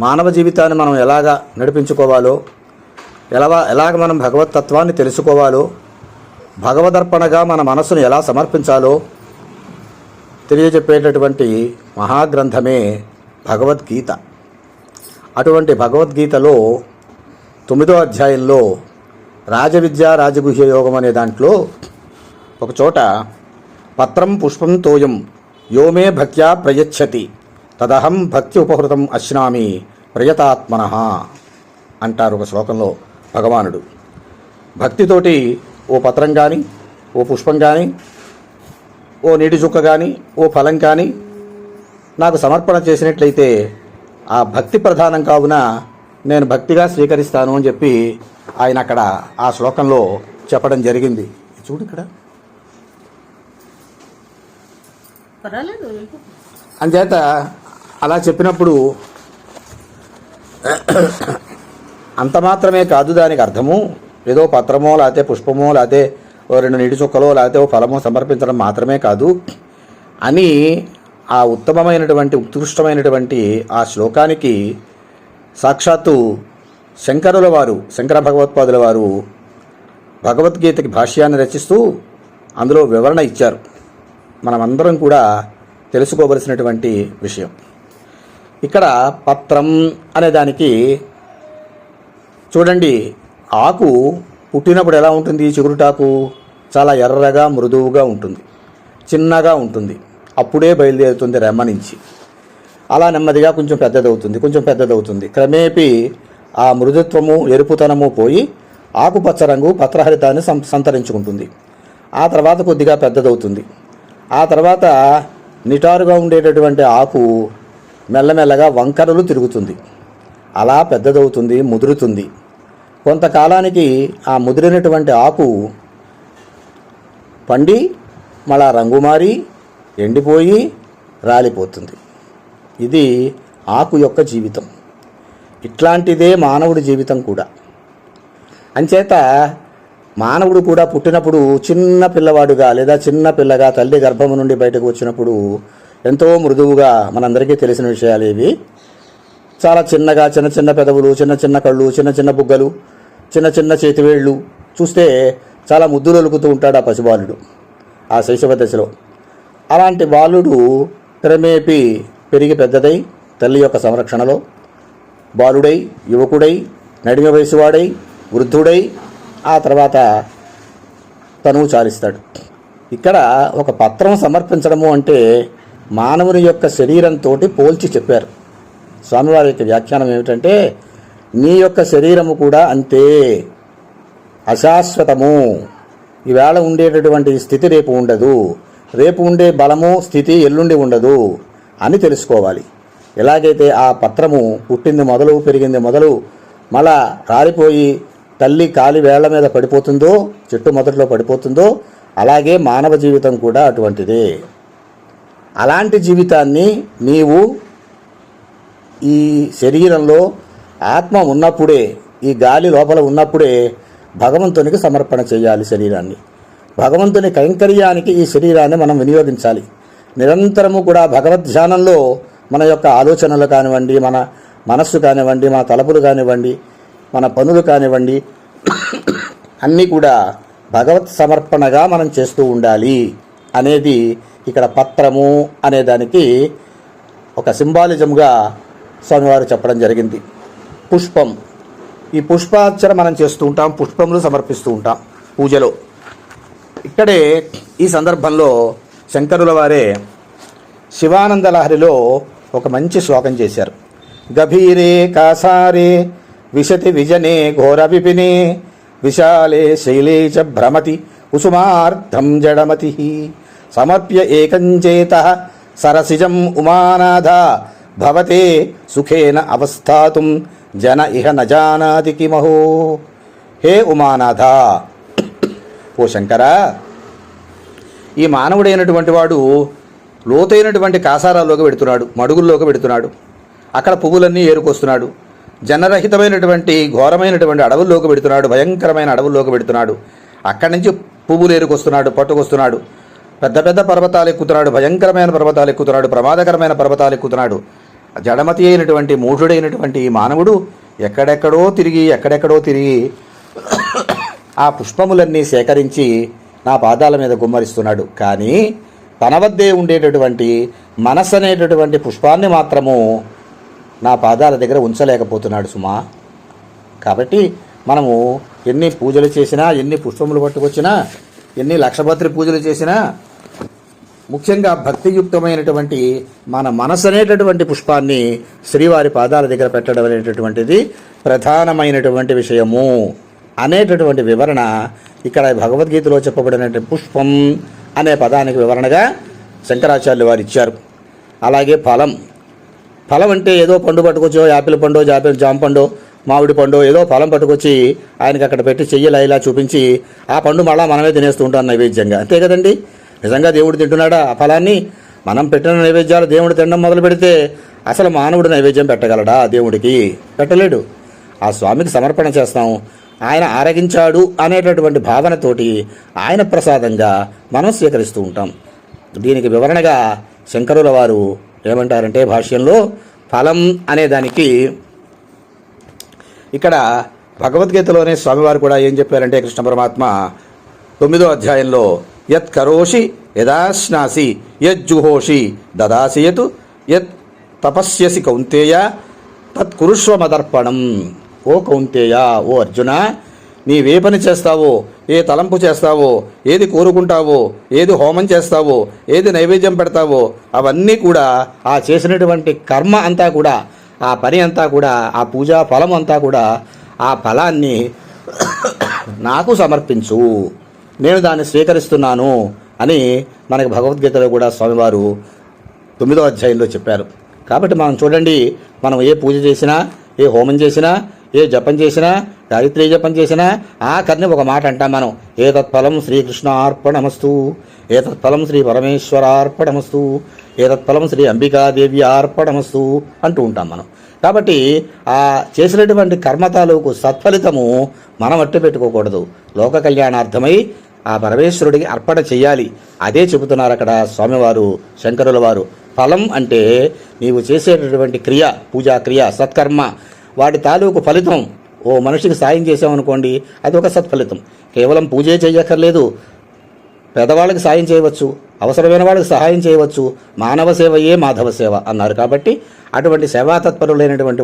మానవ జీవితాన్ని మనం ఎలాగ నడిపించుకోవాలో, ఎలాగ మనం భగవతత్వాన్ని తెలుసుకోవాలో, భగవదర్పణగా మన మనస్సును ఎలా సమర్పించాలో తెలియజెప్పేటటువంటి మహాగ్రంథమే భగవద్గీత. అటువంటి భగవద్గీతలో 9వ అధ్యాయంలో రాజవిద్య రాజగుహ్య యోగం అనే దాంట్లో ఒక చోట పత్రం పుష్పం తోయం యోమే భక్త్యా ప్రయచ్చతి తదహం భక్తి ఉపహృతం అశ్నామి ప్రయతాత్మనః అంటారు ఒక శ్లోకంలో భగవానుడు. భక్తితోటి ఓ పత్రం కానీ, ఓ పుష్పం కానీ, ఓ నీటి చుక్క కానీ, ఓ ఫలం కానీ నాకు సమర్పణ చేసినట్లయితే ఆ భక్తి ప్రధానం కావున నేను భక్తిగా స్వీకరిస్తాను అని చెప్పి ఆయన అక్కడ ఆ శ్లోకంలో చెప్పడం జరిగింది. చూడు ఇక్కడ. అంచేత అలా చెప్పినప్పుడు అంత మాత్రమే కాదు దానికి అర్థము. ఏదో పత్రమో లేకపోతే పుష్పమో లేకపోతే ఓ 2 నీటి చుక్కలో లేకపోతే ఓ ఫలమో సమర్పించడం మాత్రమే కాదు అని ఆ ఉత్తమమైనటువంటి ఉత్కృష్టమైనటువంటి ఆ శ్లోకానికి సాక్షాత్తు శంకరుల వారు, శంకర భగవత్పాదుల వారు భగవద్గీతకి భాష్యాన్ని రచిస్తూ అందులో వివరణ ఇచ్చారు. మనమందరం కూడా తెలుసుకోవలసినటువంటి విషయం. ఇక్కడ పత్రం అనే దానికి చూడండి, ఆకు పుట్టినప్పుడు ఎలా ఉంటుంది? చిగురుటాకు చాలా ఎర్రగా మృదువుగా ఉంటుంది, చిన్నగా ఉంటుంది. అప్పుడే బయలుదేరుతుంది రెమ్మ నుంచి. అలా నెమ్మదిగా కొంచెం పెద్దదవుతుంది. క్రమేపీ ఆ మృదుత్వము, ఎరుపుతనము పోయి ఆకుపచ్చ రంగు పత్రహరితాన్ని సంతరించుకుంటుంది. ఆ తర్వాత కొద్దిగా పెద్దదవుతుంది. ఆ తర్వాత నిటారుగా ఉండేటటువంటి ఆకు మెల్లమెల్లగా వంకరలు తిరుగుతుంది. అలా పెద్దదవుతుంది, ముదురుతుంది. కొంతకాలానికి ఆ ముదిరినటువంటి ఆకు పండి మళ్ళా రంగు మారి ఎండిపోయి రాలిపోతుంది. ఇది ఆకు యొక్క జీవితం. ఇట్లాంటిదే మానవుడి జీవితం కూడా. అంచేత మానవుడు కూడా పుట్టినప్పుడు చిన్న పిల్లవాడుగా లేదా చిన్న పిల్లగా తల్లి గర్భము నుండి బయటకు వచ్చినప్పుడు ఎంతో మృదువుగా, మనందరికీ తెలిసిన విషయాలు ఇవి. చాలా చిన్నగా, చిన్న పెదవులు, చిన్న కళ్ళు, చిన్న బుగ్గలు, చిన్న చేతివేళ్ళు, చూస్తే చాలా ముద్దులు ఒలుకుతూ ఉంటాడు ఆ పసిబాలుడు ఆ శైశవ దశలో. అలాంటి బాలుడు క్రమేపీ పెరిగి పెద్దదై తల్లి యొక్క సంరక్షణలో బాలుడై, యువకుడై, నడిమ వయసువాడై, వృద్ధుడై ఆ తర్వాత తనువు చాలిస్తాడు. ఇక్కడ ఒక పత్రం సమర్పించడము అంటే మానవుని యొక్క శరీరంతో పోల్చి చెప్పారు. స్వామివారి యొక్క వ్యాఖ్యానం ఏమిటంటే, నీ యొక్క శరీరము కూడా అంతే అశాశ్వతము. ఈవేళ ఉండేటటువంటి స్థితి రేపు ఉండదు, రేపు ఉండే బలము స్థితి ఎల్లుండి ఉండదు అని తెలుసుకోవాలి. ఎలాగైతే ఆ పత్రము పుట్టింది మొదలు, పెరిగింది మొదలు, మళ్ళా రాలిపోయి తల్లి కాలి వేళ్ల మీద పడిపోతుందో, చెట్టు మొదట్లో పడిపోతుందో, అలాగే మానవ జీవితం కూడా అటువంటిదే. అలాంటి జీవితాన్ని నీవు ఈ శరీరంలో ఆత్మ ఉన్నప్పుడే, ఈ గాలి లోపల ఉన్నప్పుడే భగవంతునికి సమర్పణ చేయాలి. శరీరాన్ని భగవంతుని కైంకర్యానికి ఈ శరీరాన్ని మనం వినియోగించాలి. నిరంతరము కూడా భగవద్ధ్యానంలో మన యొక్క ఆలోచనలు కానివ్వండి, మన మనస్సు కానివ్వండి, మన తలపులు కానివ్వండి, మన పనులు కానివ్వండి, అన్నీ కూడా భగవత్ సమర్పణగా మనం చేస్తూ ఉండాలి అనేది ఇక్కడ పత్రము అనేదానికి ఒక సింబాలిజంగా స్వామివారు చెప్పడం జరిగింది. పుష్పం, ఈ పుష్పార్చన మనం చేస్తూ ఉంటాం, పుష్పములు సమర్పిస్తూ ఉంటాం పూజలో. ఇక్కడే ఈ సందర్భంలో శంకరుల వారే శివానంద లహరిలో ఒక మంచి శ్లోకం చేశారు. గభీరే కాసారే విశతి విజనే ఘోర విపినే విశాలే శైలే చ భ్రమతి కుసుమార్థం జడమతి సమర్ప్య ఏకంచేతః సరసిజం ఉమానాథ భవతే సుఖేన అవస్థాతుం జన ఇహ నజానాతి కిమహో. హే ఉమానాథ, ఓ శంకరా, ఈ మానవుడైనటువంటి వాడు లోతైనటువంటి కాసారాల్లోకి పెడుతున్నాడు, మడుగుల్లోకి పెడుతున్నాడు. అక్కడ పువ్వులన్నీ ఏరుకొస్తున్నాడు. జనరహితమైనటువంటి ఘోరమైనటువంటి అడవుల్లోకి పెడుతున్నాడు, భయంకరమైన అడవుల్లోకి పెడుతున్నాడు. అక్కడి నుంచి పువ్వులు ఏరుకొస్తున్నాడు, పట్టుకొస్తున్నాడు. పెద్ద పెద్ద పర్వతాలు ఎక్కుతున్నాడు, భయంకరమైన పర్వతాలు ఎక్కుతున్నాడు, ప్రమాదకరమైన పర్వతాలు ఎక్కుతున్నాడు. జడమతి అయినటువంటి మూఢుడైనటువంటి ఈ మానవుడు ఎక్కడెక్కడో తిరిగి ఆ పుష్పములన్నీ సేకరించి నా పాదాల మీద గుమ్మరిస్తున్నాడు. కానీ తన వద్దే ఉండేటటువంటి మనస్సు అనేటటువంటి పుష్పాన్ని మాత్రము నా పాదాల దగ్గర ఉంచలేకపోతున్నాడు సుమా. కాబట్టి మనము ఎన్ని పూజలు చేసినా, ఎన్ని పుష్పములు పట్టుకొచ్చినా, ఎన్ని లక్షపత్రి పూజలు చేసినా, ముఖ్యంగా భక్తియుక్తమైనటువంటి మన మనసు అనేటటువంటి పుష్పాన్ని శ్రీవారి పాదాల దగ్గర పెట్టడం అనేటటువంటిది ప్రధానమైనటువంటి విషయము అనేటటువంటి వివరణ ఇక్కడ భగవద్గీతలో చెప్పబడిన పుష్పం అనే పదానికి వివరణగా శంకరాచార్యులు వారు ఇచ్చారు. అలాగే ఫలం అంటే ఏదో పండు పట్టుకొచ్చో, యాపిల్ పండు, జామ పండు, మామిడి పండు, ఏదో ఫలం పట్టుకొచ్చి ఆయనకి అక్కడ పెట్టి చెయ్యలా ఇలా చూపించి ఆ పండు మళ్ళా మనమే తినేస్తూ ఉంటాం నైవేద్యంగా. అంతే కదండి. నిజంగా దేవుడు తింటున్నాడా ఆ ఫలాన్ని? మనం పెట్టిన నైవేద్యాలు దేవుడు తినడం మొదలు పెడితే అసలు మానవుడు నైవేద్యం పెట్టగలడా? దేవుడికి పెట్టలేడు. ఆ స్వామికి సమర్పణ చేస్తాం. ఆయన ఆరగించాడు అనేటటువంటి భావనతోటి ఆయన ప్రసాదంగా మనం స్వీకరిస్తూ ఉంటాం. దీనికి వివరణగా శంకరుల వారు ఏమంటారంటే భాష్యంలో ఫలం అనేదానికి ఇక్కడ భగవద్గీతలోనే స్వామివారు కూడా ఏం చెప్పారంటే కృష్ణ పరమాత్మ 9వ అధ్యాయంలో యత్ కరోషి యదాశ్నాసి యజ్జుహోషి దదాసి యత్ యత్ తపస్యసి కౌంతేయ తత్ కురుష్వ మదర్పణం. ఓ కౌంతేయ, ఓ అర్జున, నీవే పని చేస్తావో, ఏ తలంపు చేస్తావో, ఏది కోరుకుంటావో, ఏది హోమం చేస్తావో, ఏది నైవేద్యం పెడతావో అవన్నీ కూడా ఆ చేసినటువంటి కర్మ అంతా కూడా, ఆ పని అంతా కూడా, ఆ పూజా ఫలం అంతా కూడా ఆ ఫలాన్ని నాకు సమర్పించు, నేను దాన్ని స్వీకరిస్తున్నాను అని మనకి భగవద్గీతలో కూడా స్వామివారు 9వ అధ్యాయంలో చెప్పారు. కాబట్టి మనం చూడండి, మనం ఏ పూజ చేసినా, ఏ హోమం చేసినా, ఏ జపం చేసినా, గాయత్రీ జపం చేసినా ఆఖరిని ఒక మాట అంటాం మనం, ఏతత్ఫలం శ్రీకృష్ణార్పణమస్తు, ఏతత్ఫలం శ్రీ పరమేశ్వరార్పణమస్తు, ఏతత్ఫలం శ్రీ అంబికాదేవి అర్పణమస్తు అంటూ ఉంటాం మనం. కాబట్టి ఆ చేసినటువంటి కర్మ తాలూకు సత్ఫలితము మనం అట్టు పెట్టుకోకూడదు. లోక కళ్యాణార్థమై ఆ పరమేశ్వరుడికి అర్పణ చెయ్యాలి. అదే చెబుతున్నారు అక్కడ స్వామివారు, శంకరుల వారు. ఫలం అంటే నీవు చేసేటటువంటి క్రియ, పూజా క్రియ, సత్కర్మ, వాటి తాలూకు ఫలితం. ఓ మనిషికి సాయం చేసామనుకోండి, అది ఒక సత్ఫలితం. కేవలం పూజే చేయక్కర్లేదు, పేదవాళ్ళకి సాయం చేయవచ్చు, అవసరమైన వాళ్ళకి సహాయం చేయవచ్చు. మానవ సేవయే మాధవ సేవ అన్నారు. కాబట్టి అటువంటి సేవా తత్పరులైనటువంటి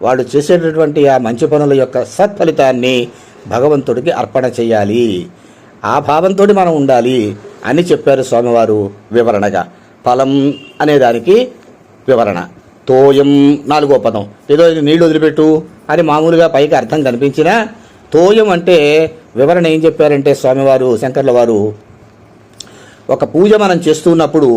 వాళ్ళు చేసేటటువంటి ఆ మంచి పనుల యొక్క సత్ఫలితాన్ని భగవంతుడికి అర్పణ చేయాలి. ఆ భావంతో మనం ఉండాలి అని చెప్పారు స్వామివారు వివరణగా. ఫలం అనేదానికి వివరణ. తోయం 4వ పదం. ఏదో నీళ్లు వదిలిపెట్టు అని మామూలుగా పైకి అర్థం కనిపించినా, తోయం అంటే వివరణ ఏం చెప్పారంటే స్వామివారు, శంకర్ల వారు, ఒక పూజ మనం చేస్తూ ఉన్నప్పుడు,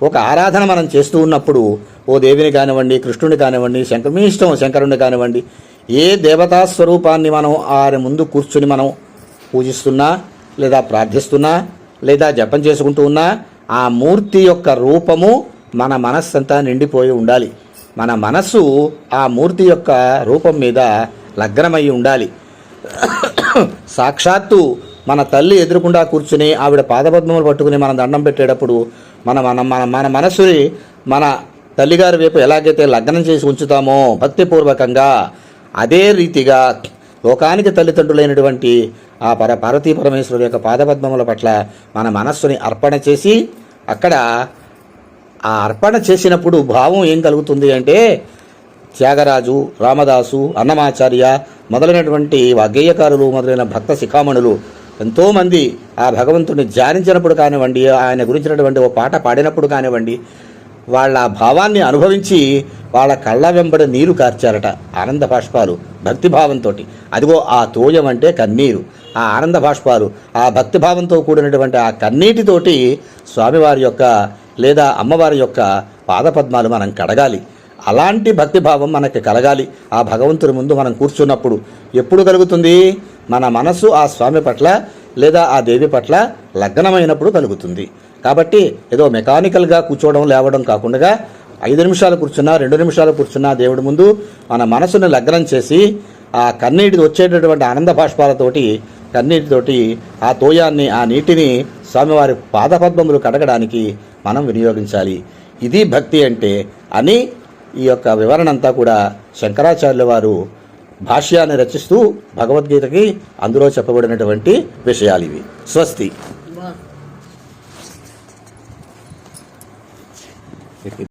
ఒక ఆరాధన మనం చేస్తూ ఉన్నప్పుడు, ఓ దేవిని కానివ్వండి, కృష్ణుని కానివ్వండి, మీ ఇష్టం, శంకరుని కానివ్వండి, ఏ దేవతా స్వరూపాన్ని మనం ఆయన ముందు కూర్చుని మనం పూజిస్తున్నా, లేదా ప్రార్థిస్తున్నా, లేదా జపం చేసుకుంటూ ఉన్నా, ఆ మూర్తి యొక్క రూపము మన మనస్సంతా నిండిపోయి ఉండాలి. మన మనస్సు ఆ మూర్తి యొక్క రూపం మీద లగ్నమై ఉండాలి. సాక్షాత్తు మన తల్లి ఎదురుకుండా కూర్చుని ఆవిడ పాదపద్మములు పట్టుకుని మనం దండం పెట్టేటప్పుడు మన మనస్సుని మన తల్లిగారి వైపు ఎలాగైతే లగ్నం చేసి ఉంచుతామో భక్తిపూర్వకంగా, అదే రీతిగా లోకానికి తల్లిదండ్రులైనటువంటి ఆ పార్వతీ పరమేశ్వరుడు యొక్క పాదపద్మముల పట్ల మన మనస్సుని అర్పణ చేసి, అక్కడ ఆ అర్పణ చేసినప్పుడు భావం ఏం కలుగుతుంది అంటే, త్యాగరాజు, రామదాసు, అన్నమాచార్య మొదలైనటువంటి వాగ్గేయకారులు మొదలైన భక్త శిఖామణులు ఎంతోమంది ఆ భగవంతుడిని ధ్యానించినప్పుడు కానివ్వండి, ఆయన గురించినటువంటి ఓ పాట పాడినప్పుడు కానివ్వండి, వాళ్ళ భావాన్ని అనుభవించి వాళ్ళ కళ్ళ వెంబడి నీరు కార్చారట, ఆనంద బాష్పాలు, భక్తిభావంతో. అదిగో ఆ తోయం అంటే కన్నీరు. ఆ ఆనంద బాష్పాలు, ఆ భక్తిభావంతో కూడినటువంటి ఆ కన్నీటితోటి స్వామివారి యొక్క లేదా అమ్మవారి యొక్క పాదపద్మాలు మనం కడగాలి. అలాంటి భక్తిభావం మనకి కలగాలి. ఆ భగవంతుడి ముందు మనం కూర్చున్నప్పుడు ఎప్పుడు కలుగుతుంది? మన మనసు ఆ స్వామి పట్ల లేదా ఆ దేవి పట్ల లగ్నమైనప్పుడు కలుగుతుంది. కాబట్టి ఏదో మెకానికల్గా కూర్చోవడం లేవడం కాకుండా 5 నిమిషాలు కూర్చున్నా, 2 నిమిషాలు కూర్చున్నా దేవుడి ముందు మన మనసును లగ్నం చేసి ఆ కన్నీటి వచ్చేటటువంటి ఆనంద బాష్పాలతోటి, కన్నీటితోటి ఆ తోయాన్ని, ఆ నీటిని స్వామివారి పాదపద్మములు కడగడానికి మనం వినియోగించాలి. ఇది భక్తి అంటే అని ఈ యొక్క వివరణ అంతా కూడా శంకరాచార్యుల వారు భాష్యాన్ని రచిస్తూ భగవద్గీతకి అందులో చెప్పబడినటువంటి విషయాలు ఇవి. స్వస్తి.